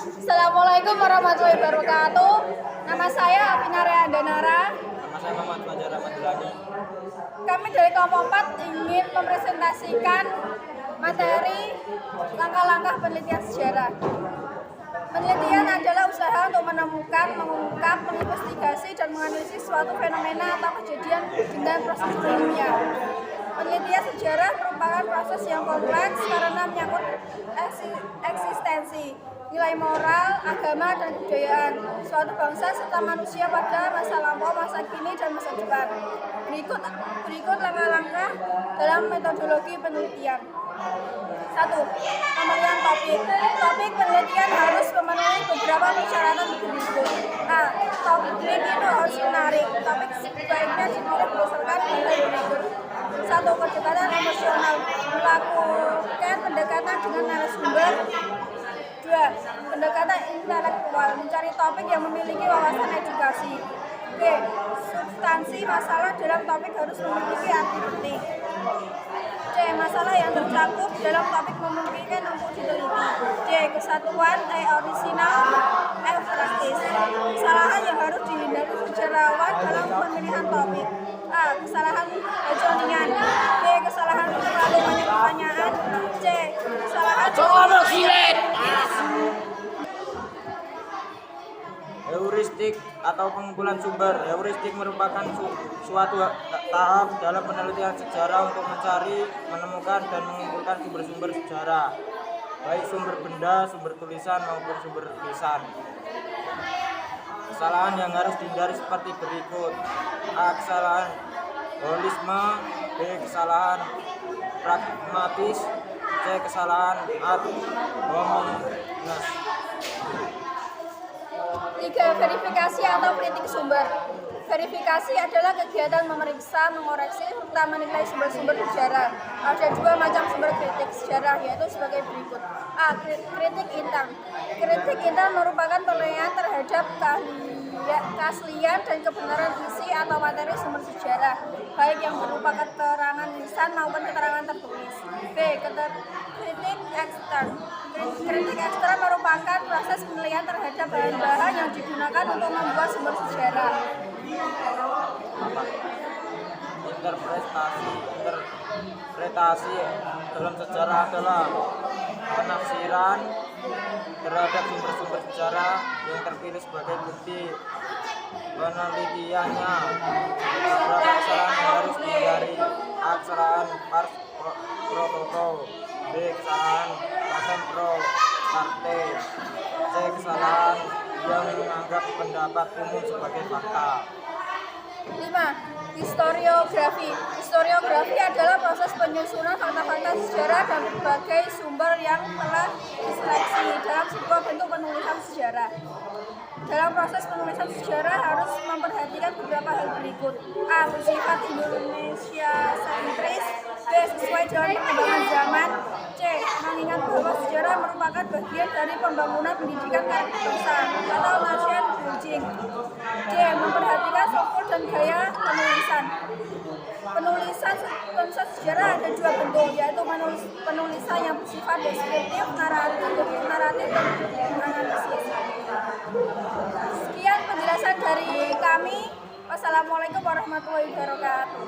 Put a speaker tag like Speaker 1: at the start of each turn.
Speaker 1: Assalamualaikum warahmatullahi wabarakatuh. Nama saya Afinarea Danara.
Speaker 2: Nama saya Muhammad Fajar Ahmad Dilani.
Speaker 1: Kami dari kelompok 4 ingin mempresentasikan materi langkah-langkah penelitian sejarah. Penelitian adalah usaha untuk menemukan, mengungkap, menginvestigasi, dan menganalisis suatu fenomena atau kejadian dengan proses ilmiah. Penelitian sejarah merupakan proses yang kompleks karena menyangkut eksistensi, nilai moral, agama, dan kebudayaan suatu bangsa serta manusia pada masa lampau, masa kini, dan masa depan. Berikut langkah-langkah dalam metodologi penelitian. 1. Pemilihan topik. Topik penelitian harus memenuhi beberapa persyaratan berikut. A. Topik itu harus menarik. Topik sebaiknya dipilih berdasarkan nilai berikut. 1. Pendekatan emosional. Melakukan pendekatan dengan narasumber. 2. Pendekatan intelektual. Mencari topik yang memiliki wawasan edukasi. B. Substansi masalah dalam topik harus memiliki arti penting. C. Masalah yang tercakup dalam topik memungkinkan untuk diteliti. D. Kesatuan, orisinal, F. Praktis. Kesalahan yang harus dihindari sejarawan dalam pemilihan topik. A. Kesalahan bajonian. B. Kesalahan terlalu banyak pertanyaan. C. Kesalahan
Speaker 2: Heuristik atau pengumpulan sumber. Heuristik merupakan suatu tahap dalam penelitian sejarah untuk mencari, menemukan, dan mengumpulkan sumber-sumber sejarah, baik sumber benda, sumber tulisan, maupun sumber lisan. Kesalahan yang harus dihindari seperti berikut. A. Kesalahan holisme. B. Kesalahan pragmatis. C. Kesalahan ad hominem.
Speaker 1: 3. Verifikasi atau kritik sumber. Verifikasi adalah kegiatan memeriksa, mengoreksi, serta menilai sumber-sumber sejarah. Ada 2 macam sumber kritik sejarah, yaitu sebagai berikut. A. Kritik intern. Kritik intern merupakan penilaian terhadap keaslian dan kebenaran isi atau materi sumber sejarah, baik yang berupa keterangan lisan maupun keterangan tertulis. B. Kritik ekstern. Kritik ekstern merupakan proses penilaian terhadap bahan-bahan yang digunakan untuk membuat sumber sejarah.
Speaker 2: Interpretasi dalam sejarah adalah penafsiran terhadap sumber-sumber sejarah yang terpilih sebagai bukti penelitiannya. Beberapa kesalahan yang harus dihindari. A. Kesalahan pars pro toto. B. Kesalahan paten pro parte. C. Kesalahan yang menganggap pendapat umum sebagai fakta.
Speaker 1: 5. Historiografi. Historiografi adalah proses penyusunan fakta-fakta sejarah dan berbagai sumber yang telah diseleksi dalam sebuah bentuk penulisan sejarah. Dalam proses penulisan sejarah harus memperhatikan beberapa hal berikut. A. Bersifat Indonesia sentris. B. Sesuai dengan perkembangan zaman. C. Mengingat bahwa sejarah merupakan bagian dari pembangunan pendidikan kebangsaan atau nation building. D. Memperhatikan struktur dan gaya penulisan. Penulisan sejarah ada 2 bentuk, yaitu penulisan yang bersifat deskriptif, naratif, dan analisis. Sekian penjelasan dari kami. Wassalamualaikum warahmatullahi wabarakatuh.